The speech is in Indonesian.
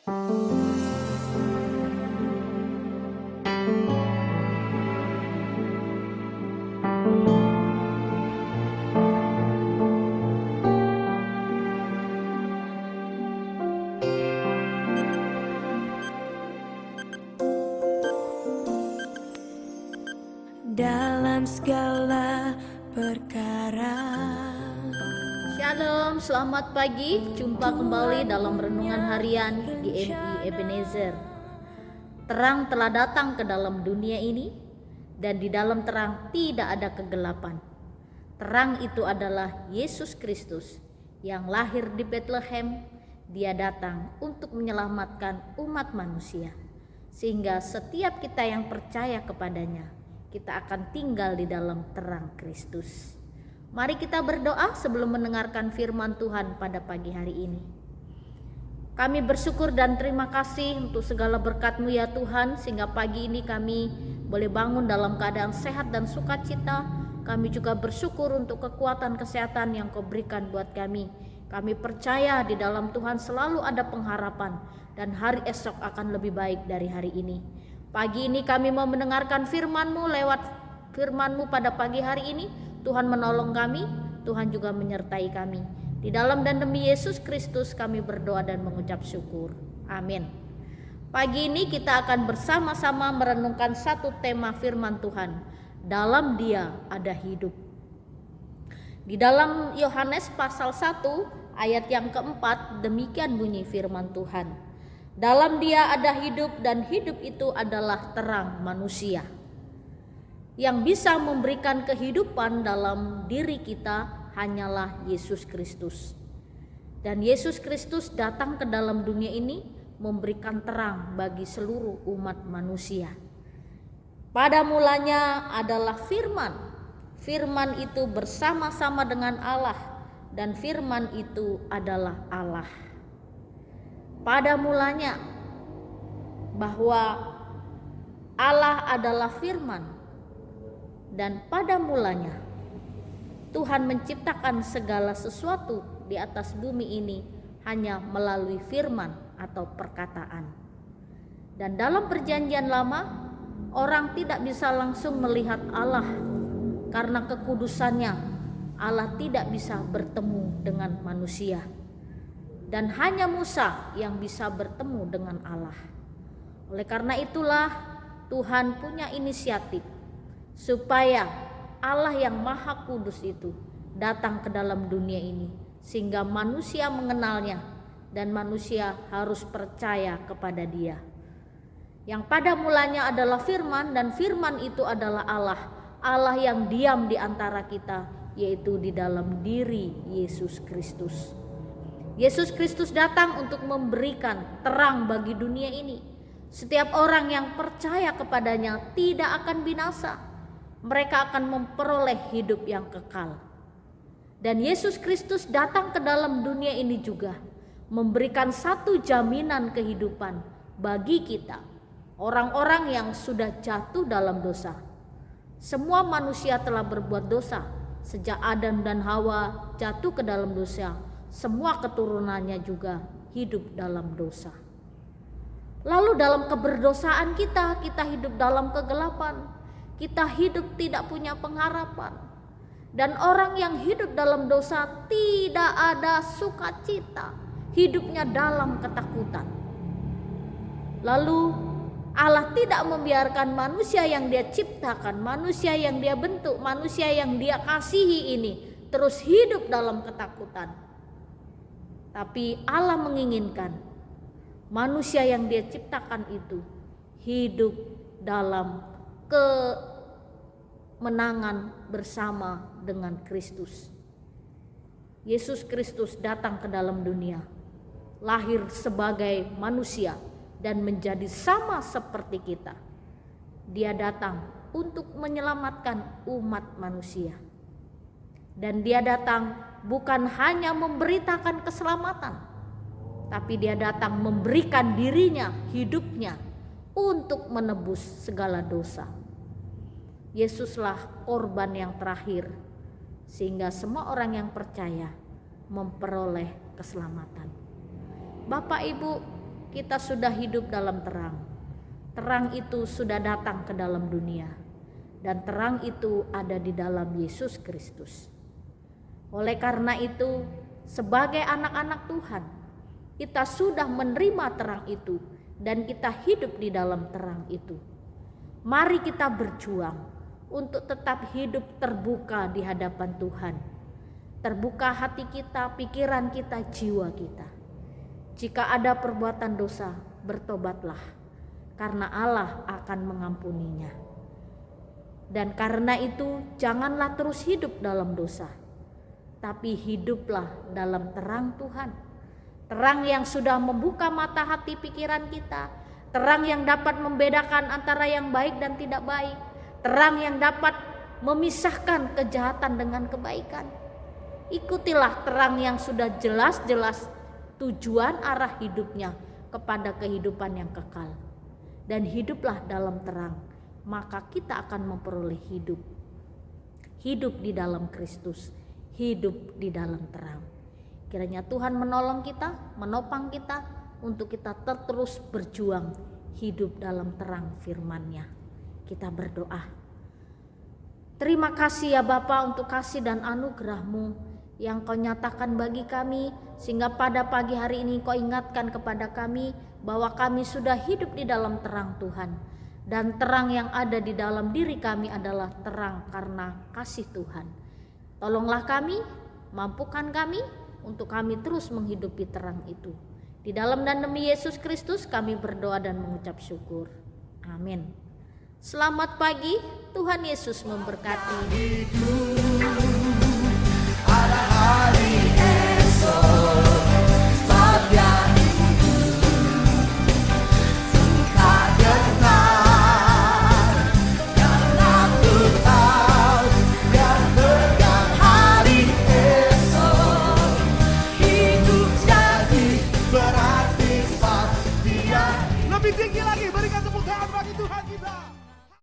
dalam segala perkara. Shalom, selamat pagi. Jumpa kembali dalam renungan harian GMI Ebenezer. Terang telah datang ke dalam dunia ini, dan di dalam terang tidak ada kegelapan. Terang itu adalah Yesus Kristus yang lahir di Bethlehem. Dia datang untuk menyelamatkan umat manusia, sehingga setiap kita yang percaya kepadanya, kita akan tinggal di dalam terang Kristus. Mari kita berdoa sebelum mendengarkan firman Tuhan pada pagi hari ini. Kami bersyukur dan terima kasih untuk segala berkat-Mu ya Tuhan, sehingga pagi ini kami boleh bangun dalam keadaan sehat dan sukacita. Kami juga bersyukur untuk kekuatan kesehatan yang Kau berikan buat kami. Kami percaya di dalam Tuhan selalu ada pengharapan, dan hari esok akan lebih baik dari hari ini. Pagi ini kami mau mendengarkan firman-Mu. Lewat firman-Mu pada pagi hari ini, Tuhan menolong kami, Tuhan juga menyertai kami. Di dalam dan demi Yesus Kristus kami berdoa dan mengucap syukur. Amin. Pagi ini kita akan bersama-sama merenungkan satu tema firman Tuhan. Dalam Dia ada hidup. Di dalam Yohanes pasal 1 ayat yang keempat, demikian bunyi firman Tuhan. Dalam Dia ada hidup, dan hidup itu adalah terang manusia. Yang bisa memberikan kehidupan dalam diri kita hanyalah Yesus Kristus. Dan Yesus Kristus datang ke dalam dunia ini memberikan terang bagi seluruh umat manusia. Pada mulanya adalah firman. Firman itu bersama-sama dengan Allah, dan firman itu adalah Allah. Pada mulanya, bahwa Allah adalah firman, dan pada mulanya Tuhan menciptakan segala sesuatu di atas bumi ini hanya melalui firman atau perkataan. Dan dalam perjanjian lama, orang tidak bisa langsung melihat Allah karena kekudusannya. Allah tidak bisa bertemu dengan manusia, dan hanya Musa yang bisa bertemu dengan Allah. Oleh karena itulah Tuhan punya inisiatif supaya Allah yang Maha Kudus itu datang ke dalam dunia ini, sehingga manusia mengenalnya dan manusia harus percaya kepada Dia. Yang pada mulanya adalah firman, dan firman itu adalah Allah. Allah yang diam di antara kita, yaitu di dalam diri Yesus Kristus. Yesus Kristus datang untuk memberikan terang bagi dunia ini. Setiap orang yang percaya kepadanya tidak akan binasa. Mereka akan memperoleh hidup yang kekal. Dan Yesus Kristus datang ke dalam dunia ini juga memberikan satu jaminan kehidupan bagi kita, orang-orang yang sudah jatuh dalam dosa. Semua manusia telah berbuat dosa. Sejak Adam dan Hawa jatuh ke dalam dosa, semua keturunannya juga hidup dalam dosa. Lalu dalam keberdosaan kita hidup dalam kegelapan. Kita hidup tidak punya pengharapan. Dan orang yang hidup dalam dosa tidak ada sukacita. Hidupnya dalam ketakutan. Lalu Allah tidak membiarkan manusia yang Dia ciptakan, manusia yang Dia bentuk, manusia yang Dia kasihi ini terus hidup dalam ketakutan. Tapi Allah menginginkan manusia yang Dia ciptakan itu hidup dalam kemenangan bersama dengan Kristus. Yesus Kristus datang ke dalam dunia, lahir sebagai manusia dan menjadi sama seperti kita. Dia datang untuk menyelamatkan umat manusia. Dan Dia datang bukan hanya memberitakan keselamatan, tapi Dia datang memberikan dirinya, hidupnya untuk menebus segala dosa. Yesuslah korban yang terakhir, sehingga semua orang yang percaya memperoleh keselamatan. Bapak Ibu, kita sudah hidup dalam terang. Terang itu sudah datang ke dalam dunia, dan terang itu ada di dalam Yesus Kristus. Oleh karena itu, sebagai anak-anak Tuhan, kita sudah menerima terang itu dan kita hidup di dalam terang itu. Mari kita berjuang untuk tetap hidup terbuka di hadapan Tuhan. Terbuka hati kita, pikiran kita, jiwa kita. Jika ada perbuatan dosa, bertobatlah, karena Allah akan mengampuninya. Dan karena itu, janganlah terus hidup dalam dosa, tapi hiduplah dalam terang Tuhan. Terang yang sudah membuka mata hati pikiran kita, terang yang dapat membedakan antara yang baik dan tidak baik, terang yang dapat memisahkan kejahatan dengan kebaikan. Ikutilah terang yang sudah jelas-jelas tujuan arah hidupnya kepada kehidupan yang kekal. Dan hiduplah dalam terang, maka kita akan memperoleh hidup. Hidup di dalam Kristus, hidup di dalam terang. Kiranya Tuhan menolong kita, menopang kita untuk kita terus berjuang hidup dalam terang firman-Nya. Kita berdoa. Terima kasih ya Bapa untuk kasih dan anugerah-Mu yang Kau nyatakan bagi kami, sehingga pada pagi hari ini Kau ingatkan kepada kami bahwa kami sudah hidup di dalam terang Tuhan. Dan terang yang ada di dalam diri kami adalah terang karena kasih Tuhan. Tolonglah kami, mampukan kami untuk kami terus menghidupi terang itu. Di dalam dan demi Yesus Kristus kami berdoa dan mengucap syukur. Amin. Selamat pagi, Tuhan Yesus memberkati. Ada hari esok, saatnya tak dengar, karena ku tahu yang pegang hari esok. Hidup jadi berarti dia. Lebih tinggi lagi, berikan tepuk tangan bagi Tuhan kita.